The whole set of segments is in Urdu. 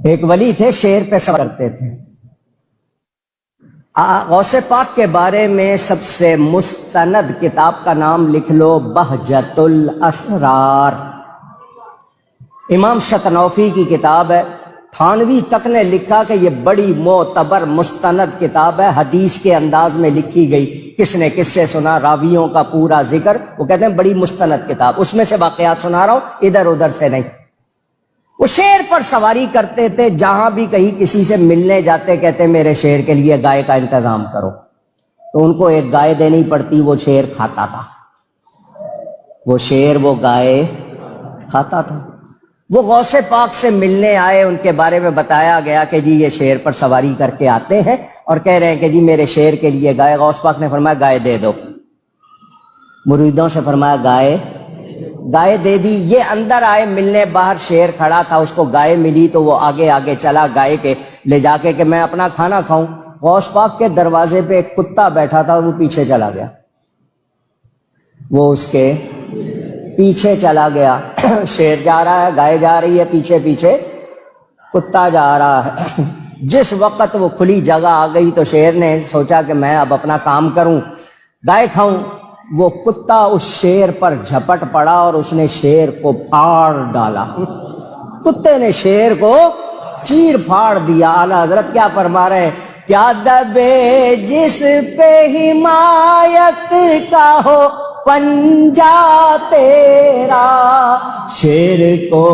ایک ولی تھے، شعر پہ سفر کرتے تھے. غوث پاک کے بارے میں سب سے مستند کتاب کا نام لکھ لو، بہجت الاسرار. امام شطنوفی کی کتاب ہے. تھانوی تک نے لکھا کہ یہ بڑی معتبر مستند کتاب ہے، حدیث کے انداز میں لکھی گئی. کس نے کس سے سنا، راویوں کا پورا ذکر. وہ کہتے ہیں بڑی مستند کتاب، اس میں سے واقعات سنا رہا ہوں، ادھر ادھر سے نہیں. وہ شعر پر سواری کرتے تھے، جہاں بھی کہیں کسی سے ملنے جاتے کہتے میرے شعر کے لیے گائے کا انتظام کرو. تو ان کو ایک گائے دینی پڑتی، وہ شعر کھاتا تھا. وہ گائے کھاتا تھا. وہ غوث پاک سے ملنے آئے، ان کے بارے میں بتایا گیا کہ جی یہ شعر پر سواری کر کے آتے ہیں اور کہہ رہے ہیں کہ جی میرے شعر کے لیے گائے. غوث پاک نے فرمایا گائے دے دو. مریدوں سے فرمایا گائے دے دی. یہ اندر آئے ملنے، باہر شیر کھڑا تھا، اس کو گائے ملی تو وہ آگے آگے چلا گائے کے لے جا کے کہ میں اپنا کھانا کھاؤں. غوث پاک کے دروازے پہ ایک کتا بیٹھا تھا، وہ پیچھے چلا گیا. وہ اس کے پیچھے چلا گیا. شیر جا رہا ہے، گائے جا رہی ہے، پیچھے پیچھے کتا جا رہا ہے. جس وقت وہ کھلی جگہ آ گئی تو شیر نے سوچا کہ میں اب اپنا کام کروں، گائے کھاؤں. وہ کتا اس شیر پر جھپٹ پڑا اور اس نے شیر کو پھاڑ ڈالا. کتے نے شیر کو چیر پھاڑ دیا. اعلیٰ حضرت کیا فرما رہے ہیں، کیا دبے جس پہ حمایت کا ہو پنجا تیرا، شیر کو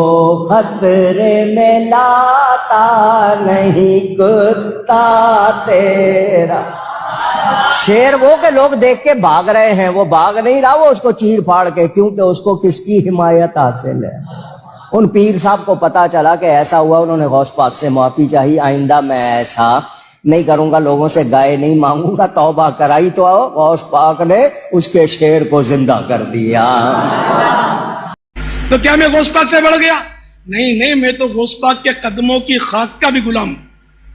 خطرے میں لاتا نہیں کتا تیرا. شیر وہ کہ لوگ دیکھ کے بھاگ رہے ہیں، وہ بھاگ نہیں رہا، وہ اس کو چیر پھاڑ کے، کیونکہ اس کو کس کی حمایت حاصل ہے. ان پیر صاحب کو پتا چلا کہ ایسا ہوا، انہوں نے غوث پاک سے معافی چاہی، آئندہ میں ایسا نہیں کروں گا، لوگوں سے گائے نہیں مانگوں گا. توبہ کرائی تو غوث پاک نے اس کے شیر کو زندہ کر دیا. تو کیا میں غوث پاک سے بڑھ گیا؟ نہیں، میں تو غوث پاک کے قدموں کی خاک کا بھی غلام ہوں،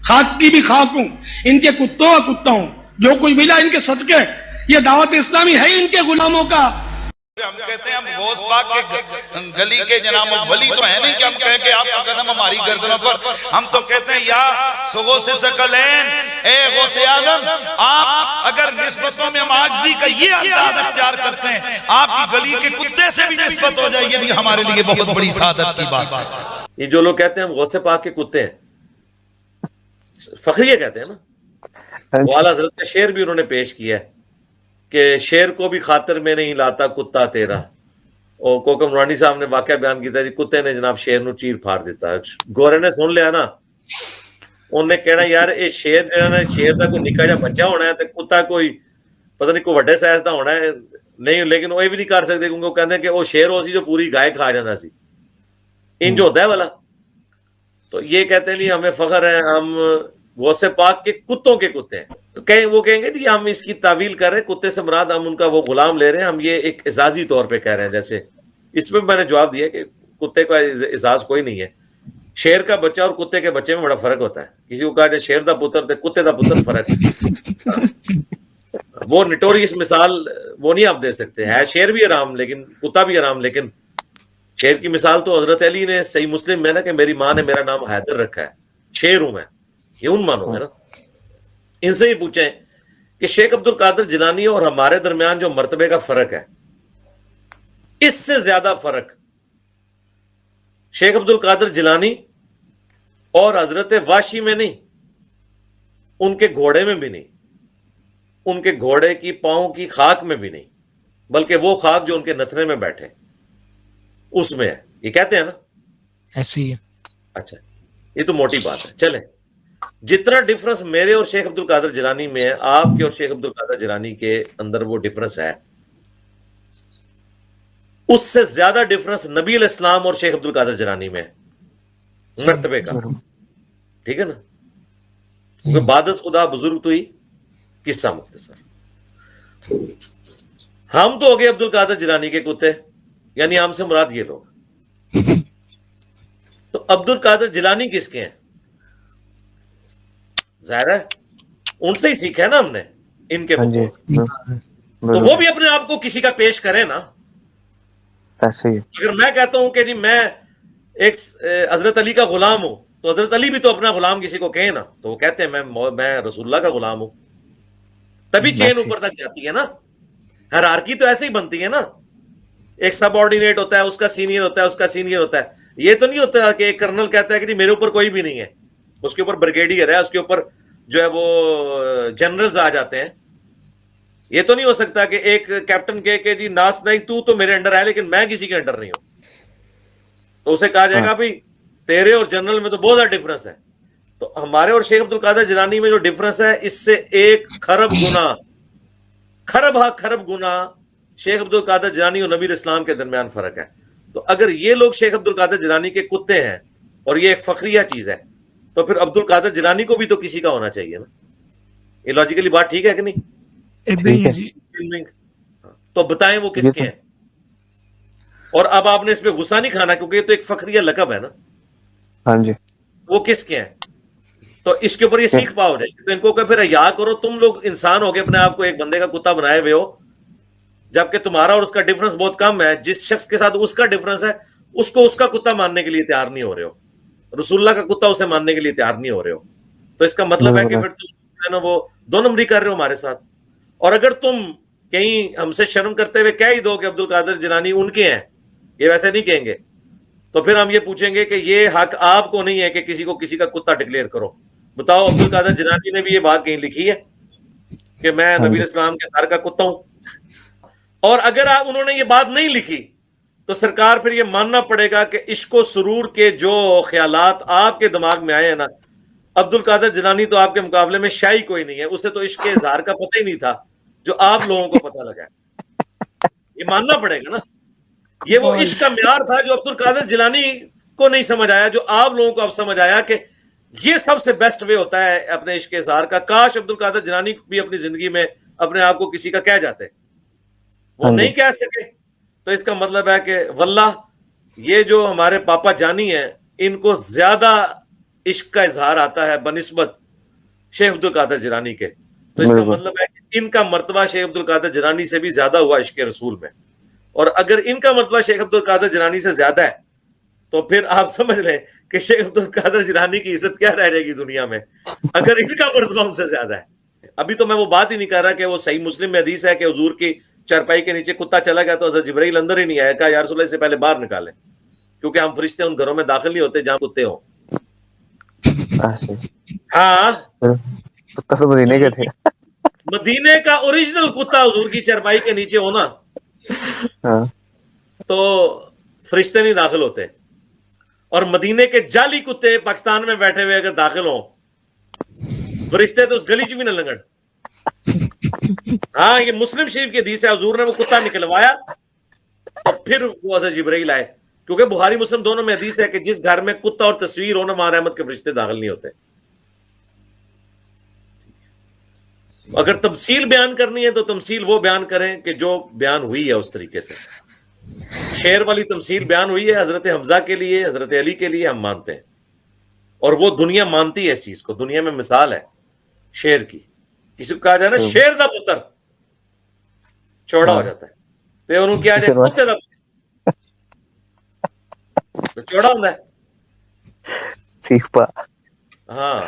خاک کی بھی خاک ہوں، ان کے کتوں کا کتا ہوں. جو کچھ ملا ان کے صدقے، یہ دعوت اسلامی ہے ان کے غلاموں کا. ہم کہتے ہیں ہم غوث پاک کے گلی کے جناب ولی تو ہیں نہیں کہ ہم کہیں کہ آپ کا قدم ہماری گردنوں پر. ہم تو کہتے ہیں یا غوث ثقلین، اے غوث اعظم، آپ اگر نسبتوں میں ہم عاجزی کا یہ انداز اختیار کرتے ہیں، آپ کی گلی کے کتے سے بھی نسبت ہو جائے، یہ بھی ہمارے لیے بہت بڑی سعادت کی بات ہے. یہ جو لوگ کہتے ہیں ہم غوث پاک کے کتے ہیں، فخریہ کہتے ہیں نا. وہ اعلیٰ حضرت کا شعر بھی انہوں نے پیش کیا ہے کہ شیر کو بھی خاطر میں نہیں لاتا کتا تیرا. اور کوکم رانی صاحب نے واقعہ بیان کیا تھا، کتے نے جناب شیر نو چیر پھاڑ دیتا. گورے نے سن لیا نا، انہوں نے کہنا یار اے شیر جو ہے، شیر دا کوئی نکا جا بچہ ہونا ہے، کتا کوئی پتہ نہیں کوئی وڈے سائز دا ہونا ہے نہیں. لیکن وہ بھی نہیں کر سکتے کیونکہ وہ کہتے ہیں کہ وہ شیر ہو سی جو پوری گائے کھا جانا سی، انج ہوتا ہے والا. تو یہ کہتے ہیں نہیں ہمیں فخر ہے، ہم غوث پاک کے کتوں کے کتے ہیں. وہ کہیں گے ہم اس کی تعویل کر رہے ہیں، کتے سے مراد ہم ان کا وہ غلام لے رہے ہیں، ہم یہ ایک اعزازی طور پہ کہہ رہے ہیں. جیسے اس میں نے جواب دیا کہ کتے کا اعزاز کوئی نہیں ہے. شیر کا بچہ اور کتے کے بچے میں بڑا فرق ہوتا ہے. کسی کو کہا جائے شیر دا پتر تے کتے دا پتر، فرق ہے. وہ نٹوریس مثال وہ نہیں آپ دے سکتے. ہے شیر بھی حرام لیکن کتا بھی حرام. لیکن شیر کی مثال تو حضرت علی نے صحیح مسلم میں نا کہ میری ماں نے میرا نام حیدر رکھا ہے، شیر ہوں میں. یہ ان مانوں میں نا. ان سے ہی پوچھیں کہ شیخ عبد القادر جیلانی اور ہمارے درمیان جو مرتبے کا فرق ہے، اس سے زیادہ فرق شیخ عبد القادر جیلانی اور حضرت واشی میں نہیں، ان کے گھوڑے میں بھی نہیں، ان کے گھوڑے کی پاؤں کی خاک میں بھی نہیں، بلکہ وہ خاک جو ان کے نتنے میں بیٹھے اس میں ہے. یہ کہتے ہیں نا ایسی ہے. اچھا یہ تو موٹی بات ہے. چلیں، جتنا ڈفرنس میرے اور شیخ عبد القادر جیلانی میں ہے، آپ کے اور شیخ عبد القادر جیلانی کے اندر وہ ڈفرنس ہے، اس سے زیادہ ڈفرنس نبی علیہ السلام اور شیخ عبد القادر جیلانی میں ہے مرتبے کا. ٹھیک ہے نا. کیونکہ بعدز خدا بزرگ تو ہی قصہ مختصر. ہم تو ہو گئے عبد القادر جیلانی کے کتے، یعنی ہم سے مراد یہ لوگ. تو عبد القادر جیلانی کس کے ہیں؟ ظاہر ہے ان سے ہی سیکھا ہے نا ہم نے، ان کے تو وہ بھی اپنے آپ کو کسی کا پیش کرے نا. ایسے ہی اگر میں کہتا ہوں کہ جی میں ایک حضرت علی کا غلام ہوں تو حضرت علی بھی تو اپنا غلام کسی کو کہیں نا تو وہ کہتے ہیں میں رسول اللہ کا غلام ہوں. تبھی چین اوپر تک جاتی ہے نا. ہیرارکی تو ایسے ہی بنتی ہے نا, ایک سب آرڈینیٹ ہوتا ہے, اس کا سینئر ہوتا ہے, اس کا سینئر ہوتا ہے. یہ تو نہیں ہوتا کہ ایک کرنل کہتا ہے کہ میرے اوپر کوئی بھی نہیں ہے, اس کے اوپر بریگیڈیئر ہے, اس کے اوپر جو ہے وہ جنرلز آ جاتے ہیں. یہ تو نہیں ہو سکتا کہ ایک کیپٹن کہے کہ جی ناس نہیں تو میرے انڈر ہے لیکن میں کسی کے انڈر نہیں ہوں. تو اسے کہا جائے گا بھائی تیرے اور جنرل میں تو بہت زیادہ ڈفرنس ہے. تو ہمارے اور شیخ عبد القادر جیلانی میں جو ڈفرنس ہے اس سے 1 خرب گنا شیخ عبد القادر جیلانی اور نبی اسلام کے درمیان فرق ہے. تو اگر یہ لوگ شیخ عبد القادر جیلانی کے کتے ہیں اور یہ ایک فخریہ چیز ہے تو پھر عبد القادر جیلانی کو بھی تو کسی کا ہونا چاہیے نا. یہ لاجیکلی بات ٹھیک ہے کہ نہیں؟ تو بتائیں وہ کس کے ہیں. اور اب آپ نے اس پہ غصہ نہیں کھانا کیونکہ یہ تو ایک فخریہ لقب ہے نا. ہاں جی, وہ کس کے ہیں؟ تو اس کے اوپر یہ سیکھ پاؤ جائے تو ان کو کہ پھر یا کرو, تم لوگ انسان ہو کے اپنے آپ کو ایک بندے کا کتا بنائے ہوئے ہو جبکہ تمہارا اور اس کا ڈفرنس بہت کم ہے. جس شخص کے ساتھ اس کا ڈفرنس ہے اس کو اس کا کتا ماننے کے لیے تیار نہیں ہو رہے ہو, رسول اللہ کا کتا اسے ماننے کے لیے تیار نہیں ہو رہے ہو. تو اس کا مطلب ہے کہ پھر تم وہ 2 نمبری کر رہے ہو ہمارے ساتھ. اور اگر تم کہیں ہم سے شرم کرتے ہوئے کہہ ہی دو کہ عبد القادر جیلانی ان کے ہیں, یہ ویسے نہیں کہیں گے, تو پھر ہم یہ پوچھیں گے کہ یہ حق آپ کو نہیں ہے کہ کسی کو کسی کا کتا ڈکلیئر کرو. بتاؤ عبد القادر جیلانی نے بھی یہ بات کہیں لکھی ہے کہ میں نبی اسلام کے گھر کا کتا ہوں؟ اور اگر انہوں نے یہ بات نہیں لکھی تو سرکار پھر یہ ماننا پڑے گا کہ عشق و سرور کے جو خیالات آپ کے دماغ میں آئے ہیں نا, عبد القادر جیلانی تو آپ کے مقابلے میں شاہی کوئی نہیں ہے, اسے تو عشق کے اظہار کا پتہ ہی نہیں تھا جو آپ لوگوں کو پتہ لگا ہے. یہ ماننا پڑے گا نا. یہ وہ عشق کا معیار تھا جو عبد القادر جیلانی کو نہیں سمجھ آیا, جو آپ لوگوں کو اب سمجھ آیا کہ یہ سب سے بیسٹ وے ہوتا ہے اپنے عشق کے اظہار کا. کاش عبد القادر جیلانی بھی اپنی زندگی میں اپنے آپ کو کسی کا کہہ جاتے, وہ نہیں کہہ سکے. تو اس کا مطلب ہے کہ واللہ یہ جو ہمارے پاپا جانی ہیں ان کو زیادہ عشق کا اظہار آتا ہے بنسبت شیخ عبد القادر جیلانی کے. تو اس کا مطلب ہے کہ ان کا مرتبہ شیخ عبد القادر جیلانی سے بھی زیادہ ہوا عشق رسول میں. اور اگر ان کا مرتبہ شیخ عبد القادر جیلانی سے زیادہ ہے تو پھر آپ سمجھ لیں کہ شیخ عبد القادر جیلانی کی عزت کیا رہ جائے گی دنیا میں اگر ان کا مرتبہ ان سے زیادہ ہے. ابھی تو میں وہ بات ہی نہیں کر رہا کہ وہ صحیح مسلم میں حدیث ہے کہ حضور کی چارپائی کے نیچے کتا چلا گیا تو حضرت جبرائیل اندر ہی نہیں آیا, کہا یا رسول اللہ سے پہلے باہر نکالیں کیونکہ ہم فرشتے ان گھروں میں داخل نہیں ہوتے جہاں کتے ہوں. ہاں مدینے کے تھے, مدینے کا اوریجنل کتا حضور کی چارپائی کے نیچے ہونا تو فرشتے نہیں داخل ہوتے. اور مدینے کے جعلی کتے پاکستان میں بیٹھے ہوئے اگر داخل ہوں فرشتے تو اس گلی چ بھی نہ لنگن. ہاں یہ مسلم شریف کی حدیث ہے, حضور نے وہ کتا نکلوایا تو پھر وہ حضرت جبرائیل آئے, کیونکہ بخاری مسلم دونوں میں حدیث ہے کہ جس گھر میں کتا اور تصویر ہونا وہاں رحمت کے فرشتے داخل نہیں ہوتے. اگر تمثیل بیان کرنی ہے تو تمثیل وہ بیان کریں کہ جو بیان ہوئی ہے اس طریقے سے. شعر والی تمثیل بیان ہوئی ہے حضرت حمزہ کے لیے, حضرت علی کے لیے, ہم مانتے ہیں اور وہ دنیا مانتی ہے اس چیز کو. دنیا میں مثال ہے شعر کی, کسی کو کہا جائے نا شیر دا پتر چوڑا ہو جاتا ہے تو انہوں کیا جائے کتے دا پتر تو چوڑا ہوتا ہے. ہاں